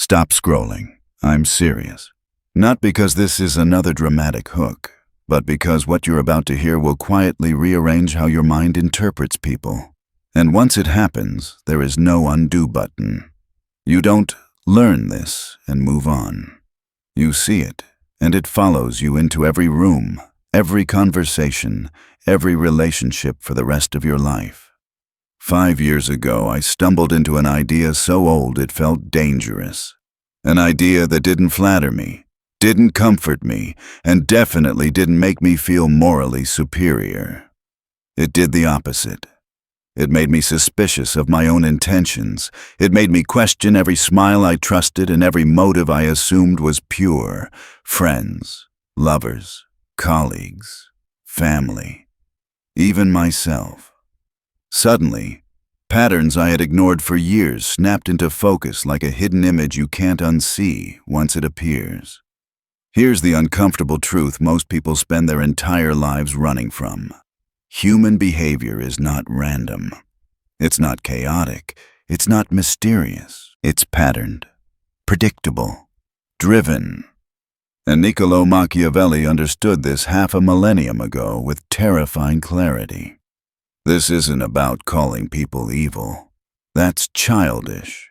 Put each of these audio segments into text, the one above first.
Stop scrolling. I'm serious. Not because this is another dramatic hook, but because what you're about to hear will quietly rearrange how your mind interprets people. And once it happens, there is no undo button. You don't learn this and move on. You see it, and it follows you into every room, every conversation, every relationship for the rest of your life. 5 years ago, I stumbled into an idea so old it felt dangerous. An idea that didn't flatter me, didn't comfort me, and definitely didn't make me feel morally superior. It did the opposite. It made me suspicious of my own intentions. It made me question every smile I trusted and every motive I assumed was pure. Friends, lovers, colleagues, family, even myself. Suddenly, patterns I had ignored for years snapped into focus like a hidden image you can't unsee once it appears. Here's the uncomfortable truth most people spend their entire lives running from. Human behavior is not random. It's not chaotic. It's not mysterious. It's patterned, predictable, driven. And Niccolo Machiavelli understood this half a millennium ago with terrifying clarity. This isn't about calling people evil. That's childish.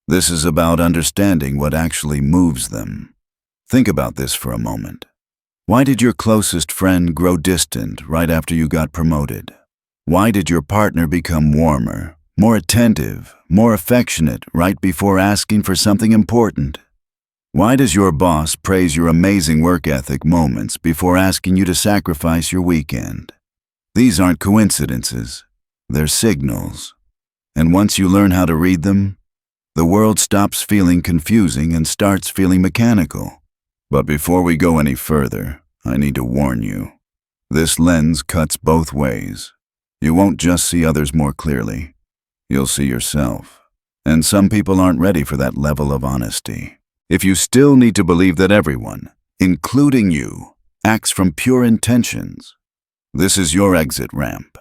This is about understanding what actually moves them. Think about this for a moment. Why did your closest friend grow distant right after you got promoted? Why did your partner become warmer, more attentive, more affectionate right before asking for something important? Why does your boss praise your amazing work ethic moments before asking you to sacrifice your weekend? These aren't coincidences. They're signals. And once you learn how to read them, the world stops feeling confusing and starts feeling mechanical. But before we go any further, I need to warn you. This lens cuts both ways. You won't just see others more clearly. You'll see yourself. And some people aren't ready for that level of honesty. If you still need to believe that everyone, including you, acts from pure intentions, this is your exit ramp.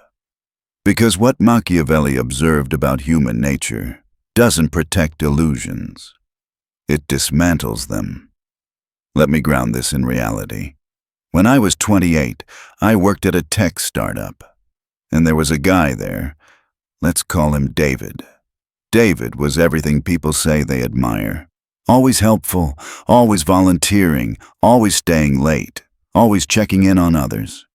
Because what Machiavelli observed about human nature doesn't protect illusions. It dismantles them. Let me ground this in reality. When I was 28, I worked at a tech startup. And there was a guy there. Let's call him David. David was everything people say they admire. Always helpful, always volunteering, always staying late, always checking in on others.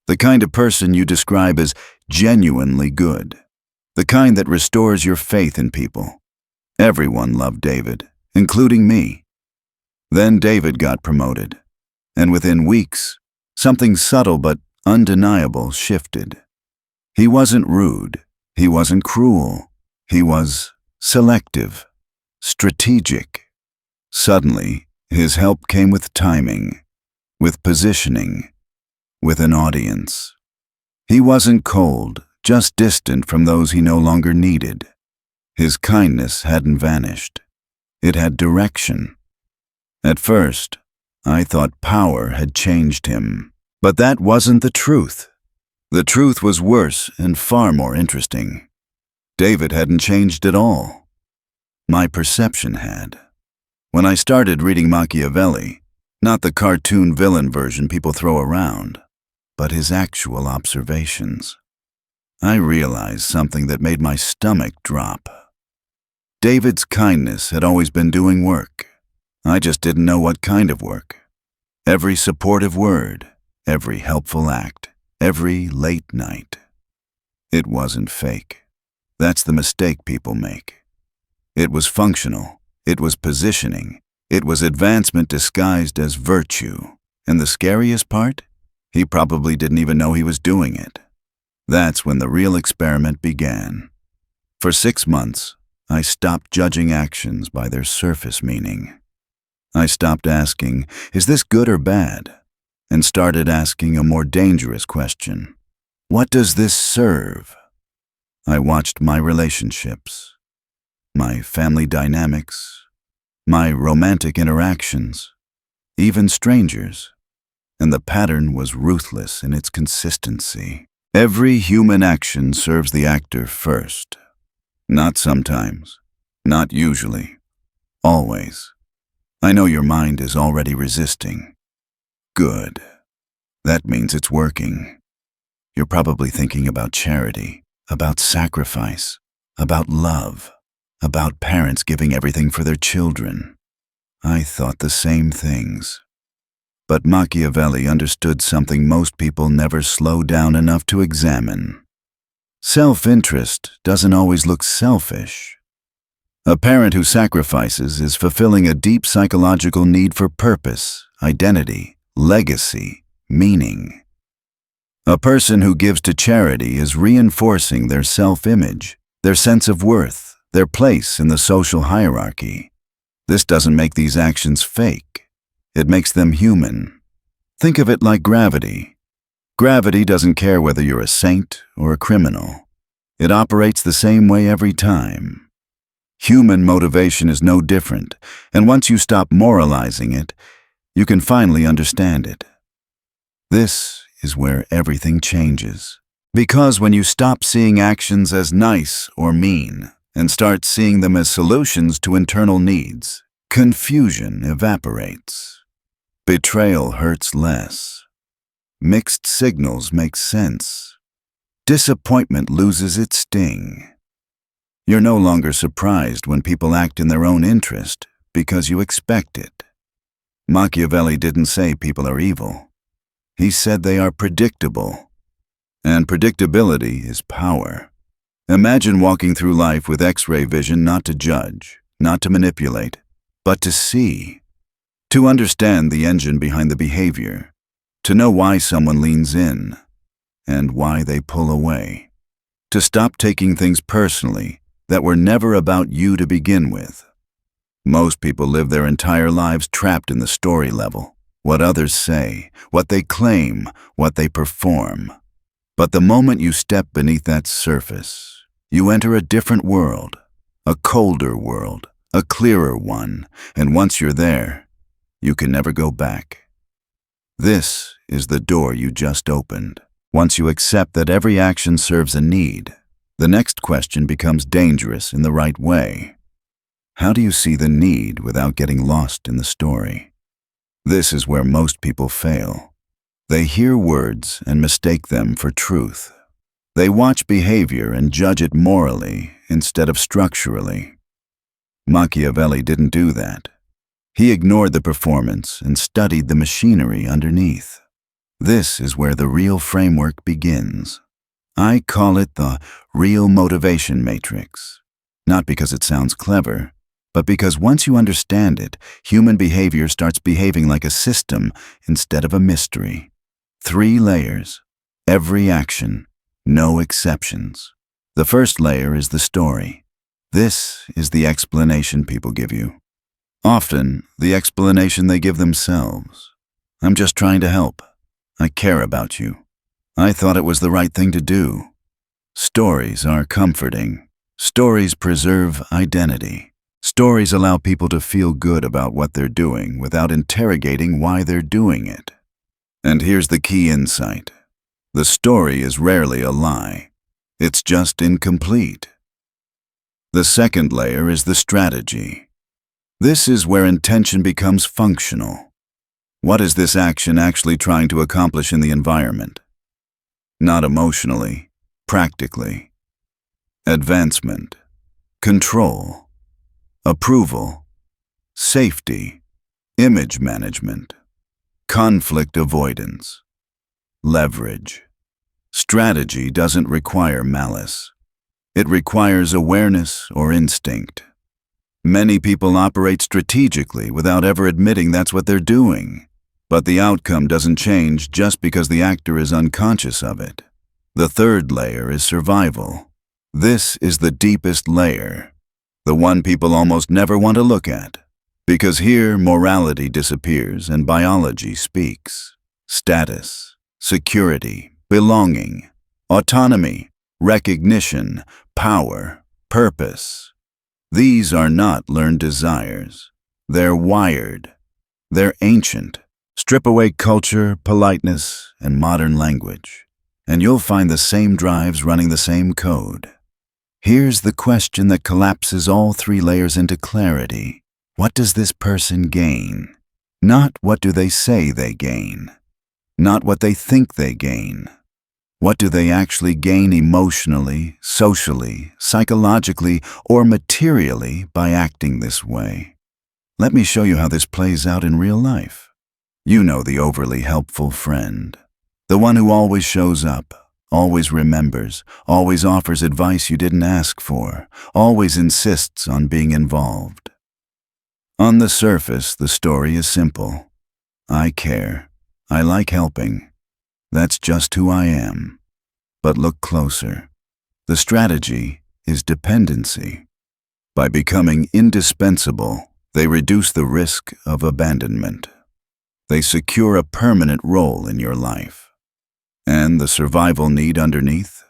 The kind of person you describe as genuinely good. The kind that restores your faith in people. Everyone loved David, including me. Then David got promoted, and within weeks, something subtle but undeniable shifted. He wasn't rude, he wasn't cruel, he was selective, strategic. Suddenly, his help came with timing, with positioning, with an audience. He wasn't cold, just distant from those he no longer needed. His kindness hadn't vanished. It had direction. At first, I thought power had changed him. But that wasn't the truth. The truth was worse and far more interesting. David hadn't changed at all. My perception had. When I started reading Machiavelli, not the cartoon villain version people throw around, but his actual observations, I realized something that made my stomach drop. David's kindness had always been doing work. I just didn't know what kind of work. Every supportive word, every helpful act, every late night. It wasn't fake. That's the mistake people make. It was functional. It was positioning. It was advancement disguised as virtue. And the scariest part? He probably didn't even know he was doing it. That's when the real experiment began. For 6 months, I stopped judging actions by their surface meaning. I stopped asking, is this good or bad? And started asking a more dangerous question. What does this serve? I watched my relationships, my family dynamics, my romantic interactions, even strangers. And the pattern was ruthless in its consistency. Every human action serves the actor first. Not sometimes, not usually, Always. I know your mind is already resisting. Good. That means it's working. You're probably thinking about charity, about sacrifice, about love, about parents giving everything for their children. I thought the same things. But Machiavelli understood something most people never slow down enough to examine. Self-interest doesn't always look selfish. A parent who sacrifices is fulfilling a deep psychological need for purpose, identity, legacy, meaning. A person who gives to charity is reinforcing their self-image, their sense of worth, their place in the social hierarchy. This doesn't make these actions fake. It makes them human. Think of it like gravity. Gravity doesn't care whether you're a saint or a criminal. It operates the same way every time. Human motivation is no different, and once you stop moralizing it, you can finally understand it. This is where everything changes. Because when you stop seeing actions as nice or mean and start seeing them as solutions to internal needs, confusion evaporates. Betrayal hurts less. Mixed signals make sense. Disappointment loses its sting. You're no longer surprised when people act in their own interest because you expect it. Machiavelli didn't say people are evil. He said they are predictable. And predictability is power. Imagine walking through life with X-ray vision, not to judge, not to manipulate, but to see. To understand the engine behind the behavior, to know why someone leans in and why they pull away, to stop taking things personally that were never about you to begin with. Most people live their entire lives trapped in the story level, what others say, what they claim, what they perform. But the moment you step beneath that surface, you enter a different world, a colder world, a clearer one, and once you're there, you can never go back. This is the door you just opened. Once you accept that every action serves a need, the next question becomes dangerous in the right way. How do you see the need without getting lost in the story? This is where most people fail. They hear words and mistake them for truth. They watch behavior and judge it morally instead of structurally. Machiavelli didn't do that. He ignored the performance and studied the machinery underneath. This is where the real framework begins. I call it the real motivation matrix. Not because it sounds clever, but because once you understand it, human behavior starts behaving like a system instead of a mystery. 3 layers. Every action. No exceptions. The first layer is the story. This is the explanation people give you. Often, the explanation they give themselves. I'm just trying to help. I care about you. I thought it was the right thing to do. Stories are comforting. Stories preserve identity. Stories allow people to feel good about what they're doing without interrogating why they're doing it. And here's the key insight. The story is rarely a lie. It's just incomplete. The second layer is the strategy. This is where intention becomes functional. What is this action actually trying to accomplish in the environment? Not emotionally, practically. Advancement, control, approval, safety, image management, conflict avoidance, leverage. Strategy doesn't require malice. It requires awareness or instinct. Many people operate strategically without ever admitting that's what they're doing. But the outcome doesn't change just because the actor is unconscious of it. The third layer is survival. This is the deepest layer, the one people almost never want to look at, because here morality disappears and biology speaks. Status, security, belonging, autonomy, recognition, power, purpose. These are not learned desires. They're wired. They're ancient. Strip away culture, politeness, and modern language, and you'll find the same drives running the same code. Here's the question that collapses all 3 layers into clarity. What does this person gain? Not what do they say they gain. Not what they think they gain. What do they actually gain emotionally, socially, psychologically, or materially by acting this way? Let me show you how this plays out in real life. You know the overly helpful friend. The one who always shows up, always remembers, always offers advice you didn't ask for, always insists on being involved. On the surface, the story is simple. I care. I like helping. That's just who I am. But look closer. The strategy is dependency. By becoming indispensable, they reduce the risk of abandonment. They secure a permanent role in your life. And the survival need underneath?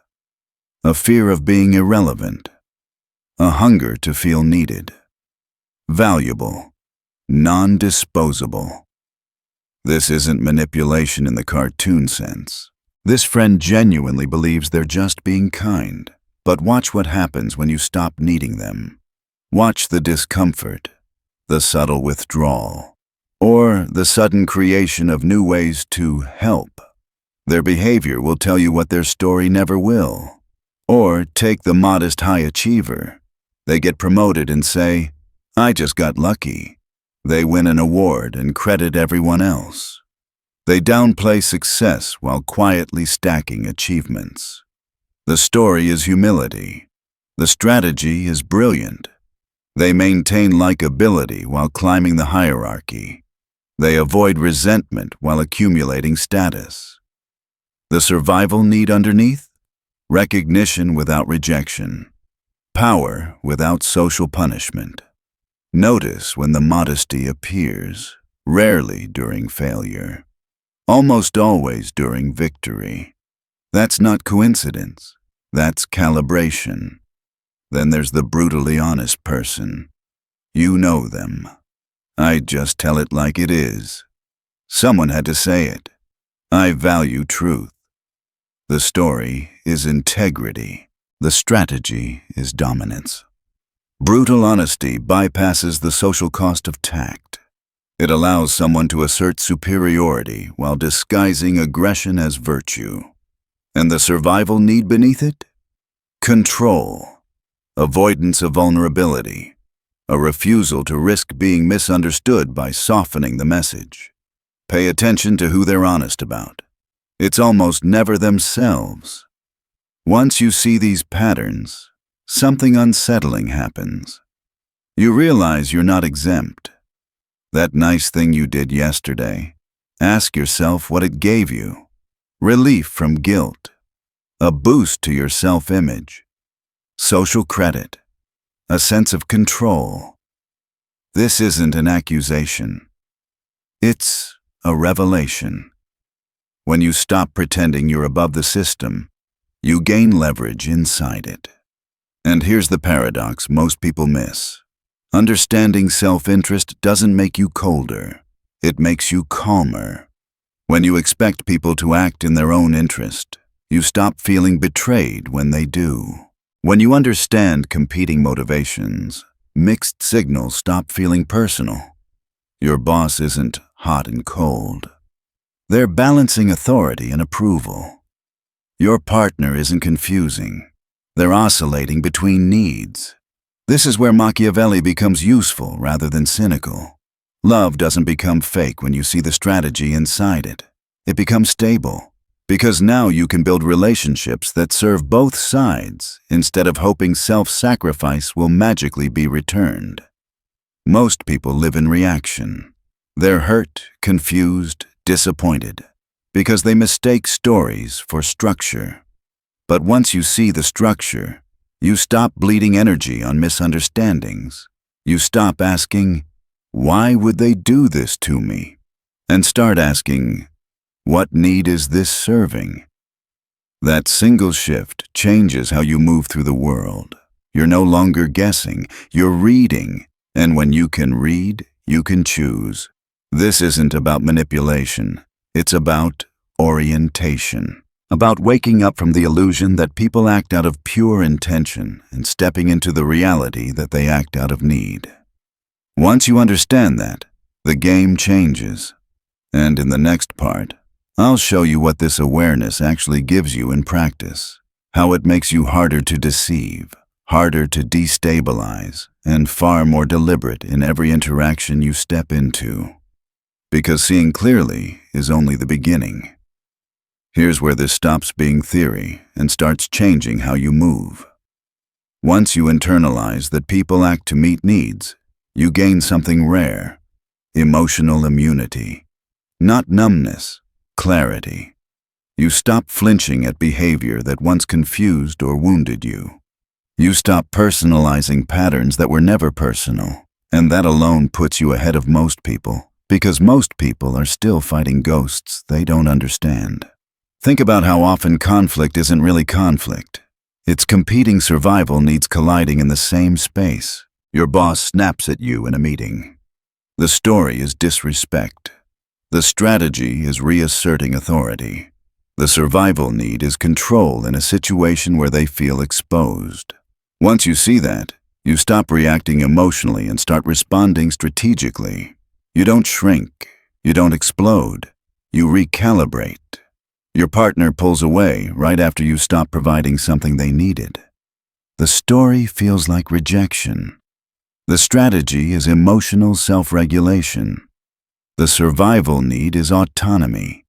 A fear of being irrelevant. A hunger to feel needed. Valuable. Non-disposable. This isn't manipulation in the cartoon sense. This friend genuinely believes they're just being kind. But watch what happens when you stop needing them. Watch the discomfort, the subtle withdrawal, or the sudden creation of new ways to help. Their behavior will tell you what their story never will. Or take the modest high achiever. They get promoted and say, "I just got lucky." They win an award and credit everyone else. They downplay success while quietly stacking achievements. The story is humility. The strategy is brilliant. They maintain likability while climbing the hierarchy. They avoid resentment while accumulating status. The survival need underneath? Recognition without rejection. Power without social punishment. Notice when the modesty appears, rarely during failure. Almost always during victory. That's not coincidence. That's calibration. Then there's the brutally honest person. You know them. I just tell it like it is. Someone had to say it. I value truth. The story is integrity. The strategy is dominance. Brutal honesty bypasses the social cost of tact. It allows someone to assert superiority while disguising aggression as virtue. And the survival need beneath it? Control. Avoidance of vulnerability. A refusal to risk being misunderstood by softening the message. Pay attention to who they're honest about. It's almost never themselves. Once you see these patterns, something unsettling happens. You realize you're not exempt. That nice thing you did yesterday, ask yourself what it gave you. Relief from guilt. A boost to your self-image. Social credit. A sense of control. This isn't an accusation. It's a revelation. When you stop pretending you're above the system, you gain leverage inside it. And here's the paradox most people miss. Understanding self-interest doesn't make you colder. It makes you calmer. When you expect people to act in their own interest, you stop feeling betrayed when they do. When you understand competing motivations, mixed signals stop feeling personal. Your boss isn't hot and cold. They're balancing authority and approval. Your partner isn't confusing. They're oscillating between needs. This is where Machiavelli becomes useful rather than cynical. Love doesn't become fake when you see the strategy inside it. It becomes stable, because now you can build relationships that serve both sides instead of hoping self-sacrifice will magically be returned. Most people live in reaction. They're hurt, confused, disappointed, because they mistake stories for structure. But once you see the structure, you stop bleeding energy on misunderstandings. You stop asking, "Why would they do this to me?" and start asking, "What need is this serving?" That single shift changes how you move through the world. You're no longer guessing, you're reading, and when you can read, you can choose. This isn't about manipulation. It's about orientation. About waking up from the illusion that people act out of pure intention and stepping into the reality that they act out of need. Once you understand that, the game changes. And in the next part, I'll show you what this awareness actually gives you in practice, how it makes you harder to deceive, harder to destabilize, and far more deliberate in every interaction you step into. Because seeing clearly is only the beginning. Here's where this stops being theory and starts changing how you move. Once you internalize that people act to meet needs, you gain something rare: emotional immunity. Not numbness, clarity. You stop flinching at behavior that once confused or wounded you. You stop personalizing patterns that were never personal, and that alone puts you ahead of most people, because most people are still fighting ghosts they don't understand. Think about how often conflict isn't really conflict. It's competing survival needs colliding in the same space. Your boss snaps at you in a meeting. The story is disrespect. The strategy is reasserting authority. The survival need is control in a situation where they feel exposed. Once you see that, you stop reacting emotionally and start responding strategically. You don't shrink. You don't explode. You recalibrate. Your partner pulls away right after you stop providing something they needed. The story feels like rejection. The strategy is emotional self-regulation. The survival need is autonomy.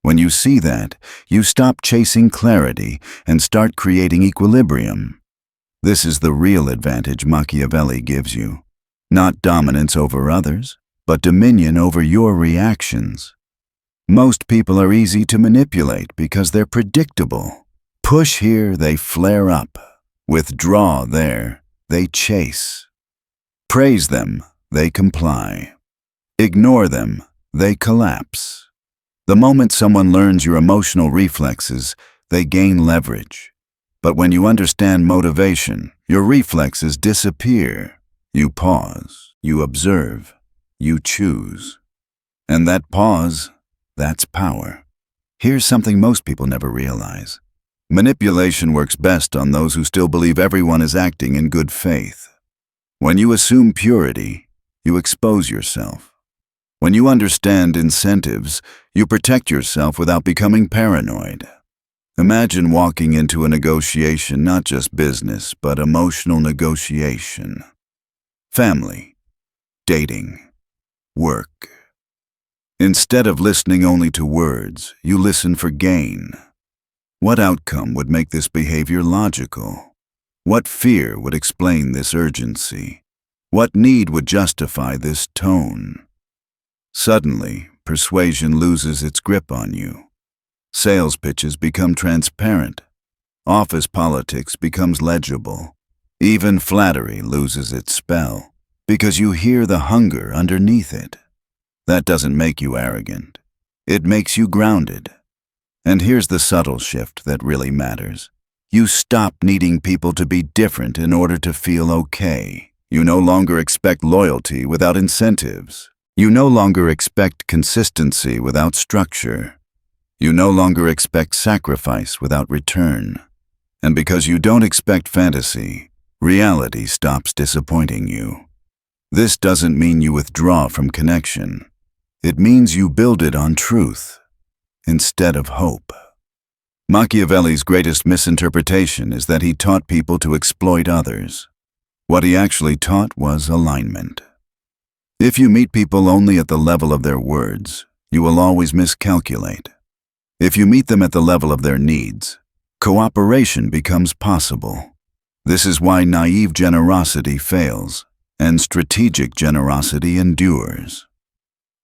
When you see that, you stop chasing clarity and start creating equilibrium. This is the real advantage Machiavelli gives you. Not dominance over others, but dominion over your reactions. Most people are easy to manipulate because they're predictable. Push here, they flare up. Withdraw there, they chase. Praise them, they comply. Ignore them, they collapse. The moment someone learns your emotional reflexes, they gain leverage. But when you understand motivation, your reflexes disappear. You pause, you observe, you choose. And that pause, that's power. Here's something most people never realize. Manipulation works best on those who still believe everyone is acting in good faith. When you assume purity, you expose yourself. When you understand incentives, you protect yourself without becoming paranoid. Imagine walking into a negotiation, not just business, but emotional negotiation. Family, dating, work. Instead of listening only to words, you listen for gain. What outcome would make this behavior logical? What fear would explain this urgency? What need would justify this tone? Suddenly, persuasion loses its grip on you. Sales pitches become transparent. Office politics becomes legible. Even flattery loses its spell, because you hear the hunger underneath it. That doesn't make you arrogant. It makes you grounded. And here's the subtle shift that really matters. You stop needing people to be different in order to feel okay. You no longer expect loyalty without incentives. You no longer expect consistency without structure. You no longer expect sacrifice without return. And because you don't expect fantasy, reality stops disappointing you. This doesn't mean you withdraw from connection. It means you build it on truth instead of hope. Machiavelli's greatest misinterpretation is that he taught people to exploit others. What he actually taught was alignment. If you meet people only at the level of their words, you will always miscalculate. If you meet them at the level of their needs, cooperation becomes possible. This is why naive generosity fails and strategic generosity endures.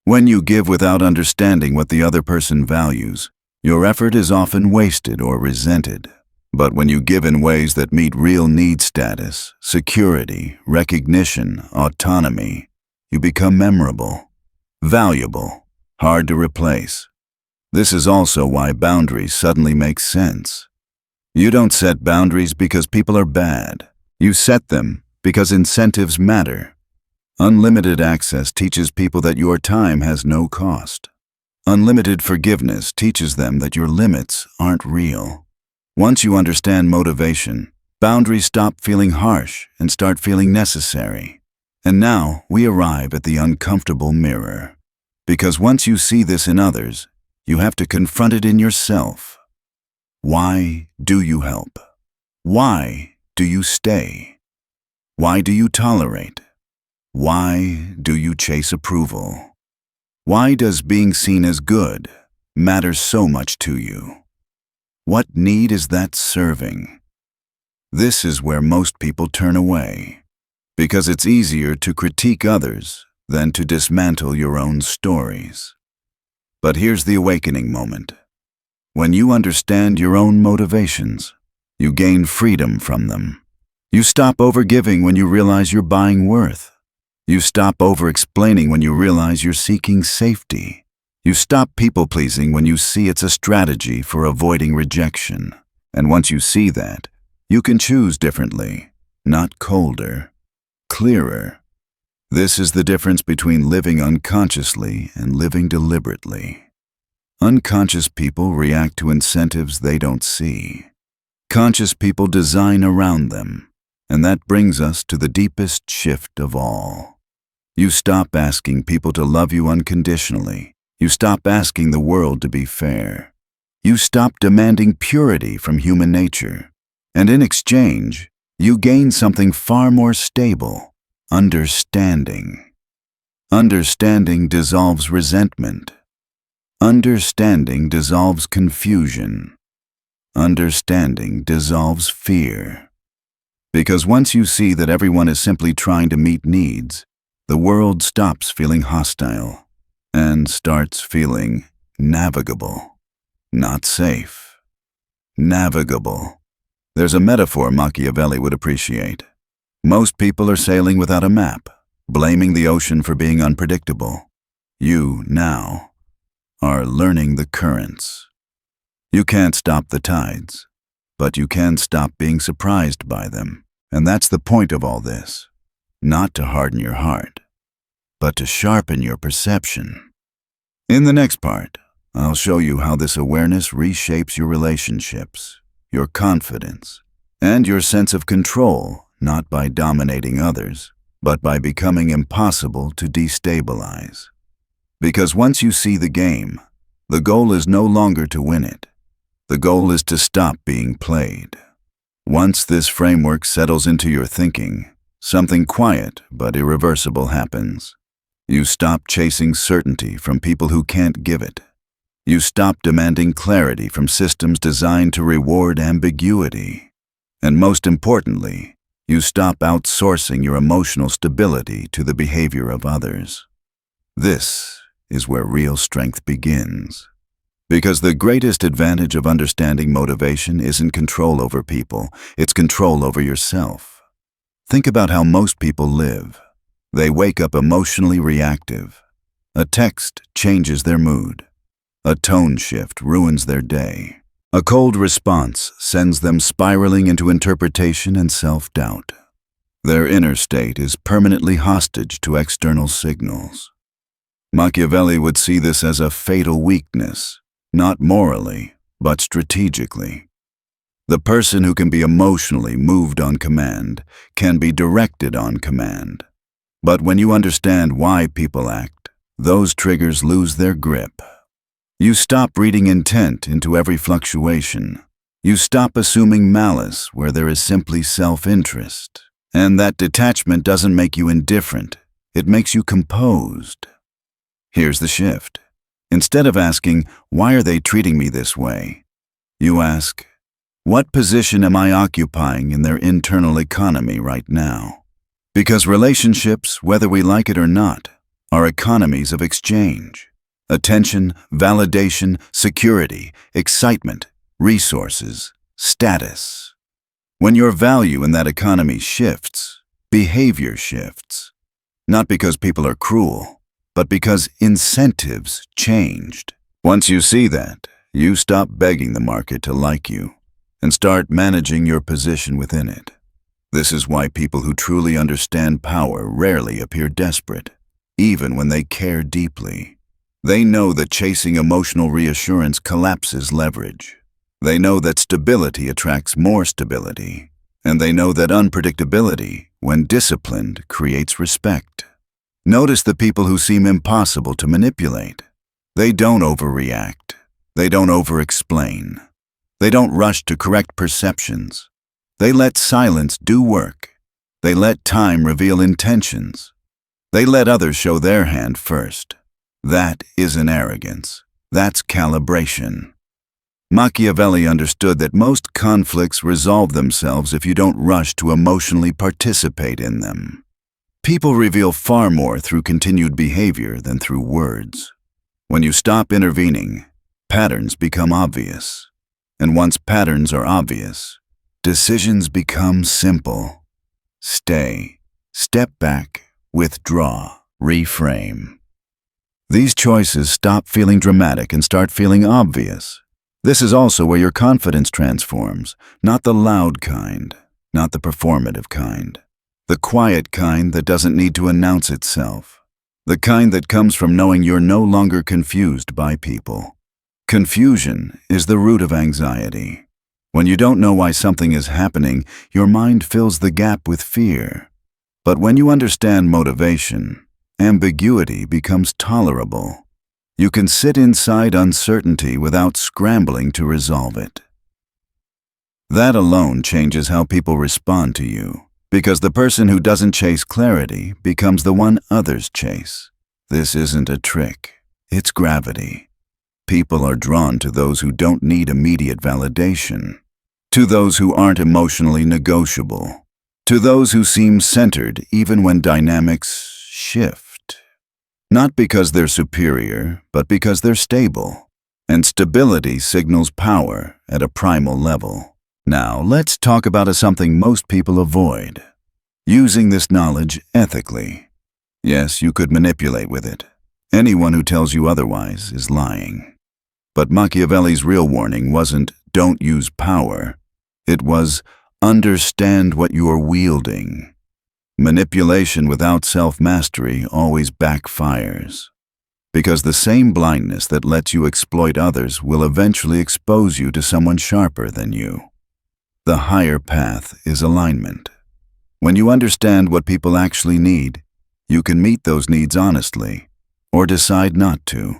When you give without understanding what the other person values, your effort is often wasted or resented. But when you give in ways that meet real need status, security, recognition, autonomy, you become memorable, valuable, hard to replace. This is also why boundaries suddenly make sense. You don't set boundaries because people are bad. You set them because incentives matter. Unlimited access teaches people that your time has no cost. Unlimited forgiveness teaches them that your limits aren't real. Once you understand motivation, boundaries stop feeling harsh and start feeling necessary. And now we arrive at the uncomfortable mirror. Because once you see this in others, you have to confront it in yourself. Why do you help? Why do you stay? Why do you tolerate? Why do you chase approval? Why does being seen as good matter so much to you? What need is that serving? This is where most people turn away, because it's easier to critique others than to dismantle your own stories. But here's the awakening moment. When you understand your own motivations, you gain freedom from them. You stop overgiving when you realize you're buying worth. You stop over-explaining when you realize you're seeking safety. You stop people-pleasing when you see it's a strategy for avoiding rejection. And once you see that, you can choose differently, not colder, clearer. This is the difference between living unconsciously and living deliberately. Unconscious people react to incentives they don't see. Conscious people design around them. And that brings us to the deepest shift of all. You stop asking people to love you unconditionally. You stop asking the world to be fair. You stop demanding purity from human nature. And in exchange, you gain something far more stable: understanding. Understanding dissolves resentment. Understanding dissolves confusion. Understanding dissolves fear. Because once you see that everyone is simply trying to meet needs, the world stops feeling hostile and starts feeling navigable. Not safe. Navigable. There's a metaphor Machiavelli would appreciate. Most people are sailing without a map, blaming the ocean for being unpredictable. You, now, are learning the currents. You can't stop the tides, but you can stop being surprised by them. And that's the point of all this. Not to harden your heart, but to sharpen your perception. In the next part, I'll show you how this awareness reshapes your relationships, your confidence, and your sense of control, not by dominating others, but by becoming impossible to destabilize. Because once you see the game, the goal is no longer to win it. The goal is to stop being played. Once this framework settles into your thinking, something quiet but irreversible happens. You stop chasing certainty from people who can't give it. You stop demanding clarity from systems designed to reward ambiguity. And most importantly, you stop outsourcing your emotional stability to the behavior of others. This is where real strength begins. Because the greatest advantage of understanding motivation isn't control over people, it's control over yourself. Think about how most people live. They wake up emotionally reactive. A text changes their mood. A tone shift ruins their day. A cold response sends them spiraling into interpretation and self-doubt. Their inner state is permanently hostage to external signals. Machiavelli would see this as a fatal weakness. Not morally, but strategically. The person who can be emotionally moved on command can be directed on command. But when you understand why people act, those triggers lose their grip. You stop reading intent into every fluctuation. You stop assuming malice where there is simply self-interest. And that detachment doesn't make you indifferent, it makes you composed. Here's the shift. Instead of asking, why are they treating me this way? You ask, what position am I occupying in their internal economy right now? Because relationships, whether we like it or not, are economies of exchange. Attention, validation, security, excitement, resources, status. When your value in that economy shifts, behavior shifts. Not because people are cruel, but because incentives changed. Once you see that, you stop begging the market to like you and start managing your position within it. This is why people who truly understand power rarely appear desperate, even when they care deeply. They know that chasing emotional reassurance collapses leverage. They know that stability attracts more stability, and they know that unpredictability when disciplined, creates respect. Notice the people who seem impossible to manipulate. They don't overreact. They don't over-explain. They don't rush to correct perceptions. They let silence do work. They let time reveal intentions. They let others show their hand first. That isn't arrogance. That's calibration. Machiavelli understood that most conflicts resolve themselves if you don't rush to emotionally participate in them. People reveal far more through continued behavior than through words. When you stop intervening, patterns become obvious. And once patterns are obvious, decisions become simple. Stay, step back, withdraw, reframe. These choices stop feeling dramatic and start feeling obvious. This is also where your confidence transforms, not the loud kind, not the performative kind. The quiet kind that doesn't need to announce itself. The kind that comes from knowing you're no longer confused by people. Confusion is the root of anxiety. When you don't know why something is happening, your mind fills the gap with fear. But when you understand motivation, ambiguity becomes tolerable. You can sit inside uncertainty without scrambling to resolve it. That alone changes how people respond to you, because the person who doesn't chase clarity becomes the one others chase. This isn't a trick, it's gravity. People are drawn to those who don't need immediate validation, to those who aren't emotionally negotiable, to those who seem centered even when dynamics shift. Not because they're superior, but because they're stable. And stability signals power at a primal level. Now, let's talk about something most people avoid. Using this knowledge ethically. Yes, you could manipulate with it. Anyone who tells you otherwise is lying. But Machiavelli's real warning wasn't, don't use power. It was, understand what you are wielding. Manipulation without self-mastery always backfires. Because the same blindness that lets you exploit others will eventually expose you to someone sharper than you. The higher path is alignment. When you understand what people actually need, you can meet those needs honestly, or decide not to.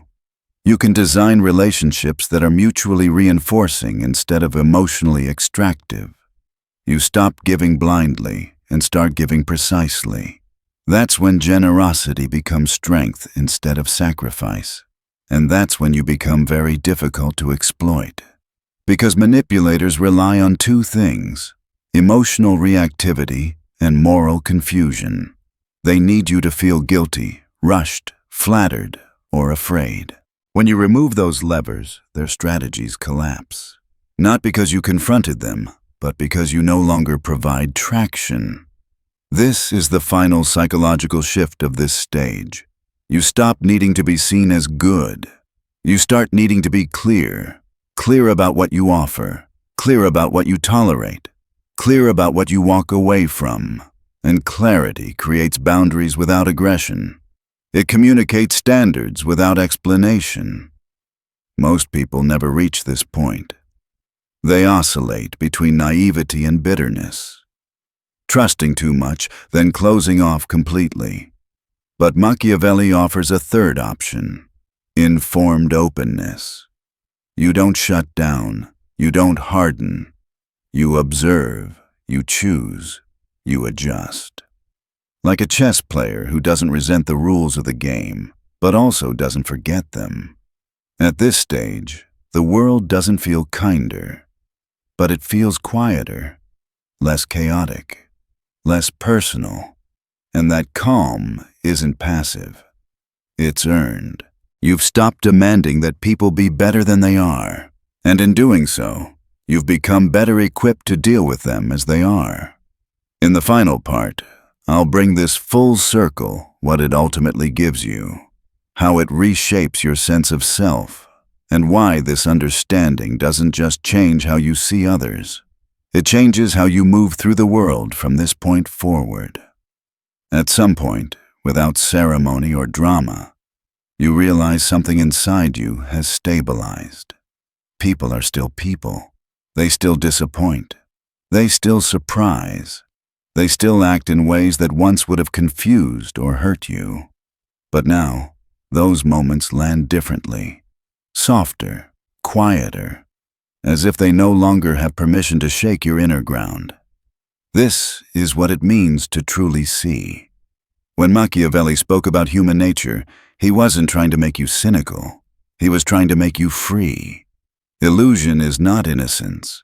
You can design relationships that are mutually reinforcing instead of emotionally extractive. You stop giving blindly and start giving precisely. That's when generosity becomes strength instead of sacrifice. And that's when you become very difficult to exploit. Because manipulators rely on two things: emotional reactivity and moral confusion. They need you to feel guilty, rushed, flattered, or afraid. When you remove those levers, their strategies collapse. Not because you confronted them, but because you no longer provide traction. This is the final psychological shift of this stage. You stop needing to be seen as good. You start needing to be clear. Clear about what you offer. Clear about what you tolerate. Clear about what you walk away from. And clarity creates boundaries without aggression. It communicates standards without explanation. Most people never reach this point. They oscillate between naivety and bitterness, trusting too much, then closing off completely. But Machiavelli offers a third option: informed openness. You don't shut down, you don't harden. You observe, you choose, you adjust. Like a chess player who doesn't resent the rules of the game, but also doesn't forget them. At this stage, the world doesn't feel kinder, but it feels quieter, less chaotic, less personal. And that calm isn't passive. It's earned. You've stopped demanding that people be better than they are. And in doing so, you've become better equipped to deal with them as they are. In the final part, I'll bring this full circle, what it ultimately gives you, how it reshapes your sense of self, and why this understanding doesn't just change how you see others. It changes how you move through the world from this point forward. At some point, without ceremony or drama, you realize something inside you has stabilized. People are still people. They still disappoint. They still surprise. They still act in ways that once would have confused or hurt you. But now, those moments land differently, softer, quieter, as if they no longer have permission to shake your inner ground. This is what it means to truly see. When Machiavelli spoke about human nature, he wasn't trying to make you cynical. He was trying to make you free. Illusion is not innocence.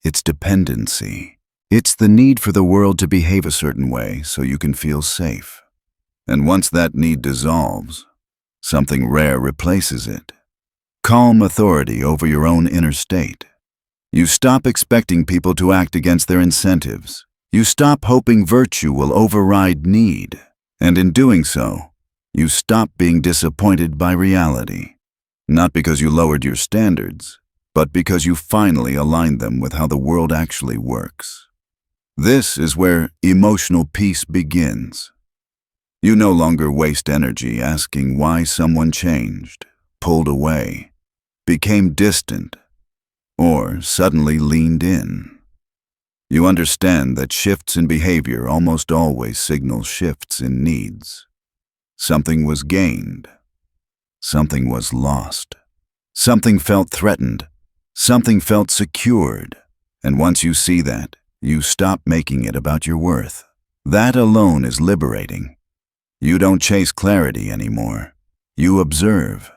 It's dependency. It's the need for the world to behave a certain way so you can feel safe. And once that need dissolves, something rare replaces it. Calm authority over your own inner state. You stop expecting people to act against their incentives. You stop hoping virtue will override need. And in doing so, you stop being disappointed by reality. Not because you lowered your standards, but because you finally aligned them with how the world actually works. This is where emotional peace begins. You no longer waste energy asking why someone changed, pulled away, became distant, or suddenly leaned in. You understand that shifts in behavior almost always signal shifts in needs. Something was gained. Something was lost. Something felt threatened. Something felt secured. And once you see that, you stop making it about your worth. That alone is liberating. You don't chase clarity anymore. You observe.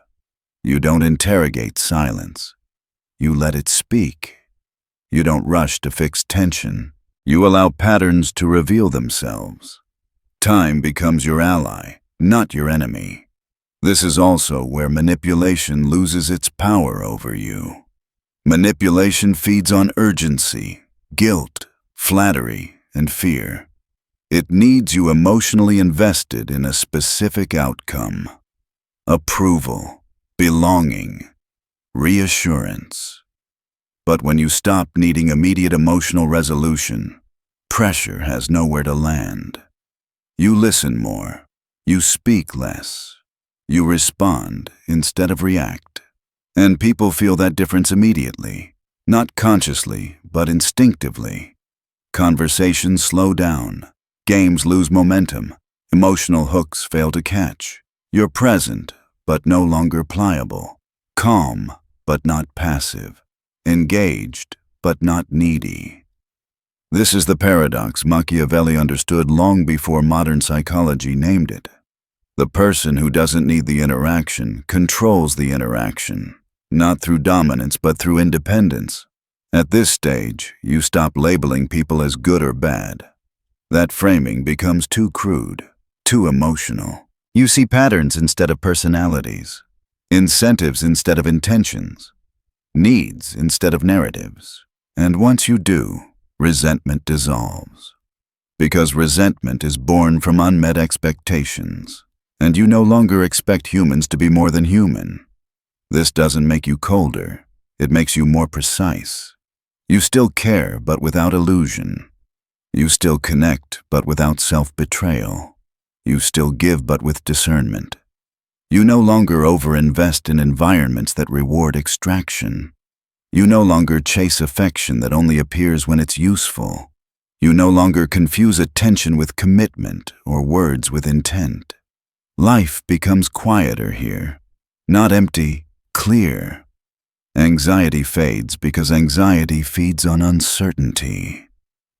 You don't interrogate silence. You let it speak. You don't rush to fix tension. You allow patterns to reveal themselves. Time becomes your ally, not your enemy. This is also where manipulation loses its power over you. Manipulation feeds on urgency, guilt, flattery, and fear. It needs you emotionally invested in a specific outcome. Approval, belonging, reassurance. But when you stop needing immediate emotional resolution, pressure has nowhere to land. You listen more. You speak less. You respond instead of react. And people feel that difference immediately, not consciously, but instinctively. Conversations slow down. Games lose momentum. Emotional hooks fail to catch. You're present, but no longer pliable. Calm, but not passive. Engaged, but not needy. This is the paradox Machiavelli understood long before modern psychology named it. The person who doesn't need the interaction controls the interaction, not through dominance but through independence. At this stage, you stop labeling people as good or bad. That framing becomes too crude, too emotional. You see patterns instead of personalities, incentives instead of intentions, needs instead of narratives. And once you do, resentment dissolves. Because resentment is born from unmet expectations, and you no longer expect humans to be more than human. This doesn't make you colder, it makes you more precise. You still care, but without illusion. You still connect, but without self-betrayal. You still give, but with discernment. You no longer overinvest in environments that reward extraction. You no longer chase affection that only appears when it's useful. You no longer confuse attention with commitment or words with intent. Life becomes quieter here, not empty, clear. Anxiety fades because anxiety feeds on uncertainty.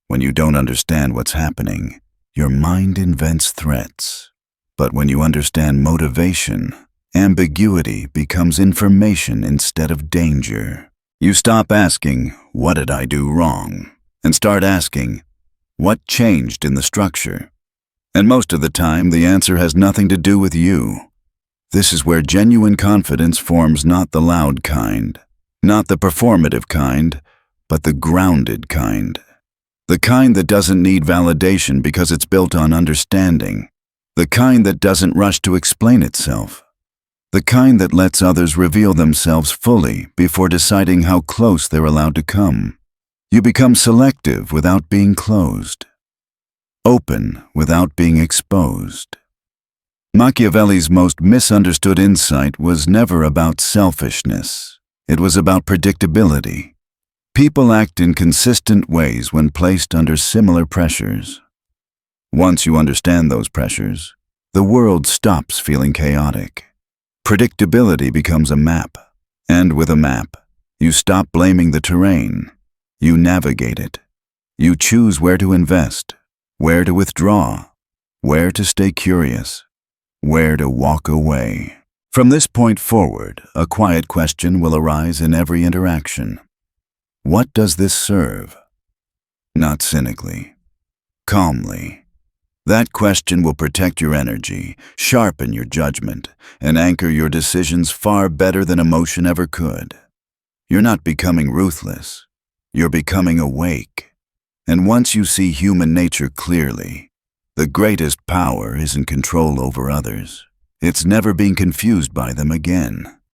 When you don't understand what's happening, your mind invents threats. But when you understand motivation, ambiguity becomes information instead of danger. You stop asking, "What did I do wrong?" and start asking, "What changed in the structure?" And most of the time, the answer has nothing to do with you. This is where genuine confidence forms, not the loud kind, not the performative kind, but the grounded kind. The kind that doesn't need validation because it's built on understanding. The kind that doesn't rush to explain itself. The kind that lets others reveal themselves fully before deciding how close they're allowed to come. You become selective without being closed. Open without being exposed. Machiavelli's most misunderstood insight was never about selfishness. It was about predictability. People act in consistent ways when placed under similar pressures. Once you understand those pressures, the world stops feeling chaotic. Predictability becomes a map, and with a map, you stop blaming the terrain. You navigate it. You choose where to invest, where to withdraw, where to stay curious, where to walk away. From this point forward, a quiet question will arise in every interaction. What does this serve? Not cynically, calmly. That question will protect your energy, sharpen your judgment, and anchor your decisions far better than emotion ever could. You're not becoming ruthless. You're becoming awake. And once you see human nature clearly, the greatest power isn't control over others. It's never being confused by them again.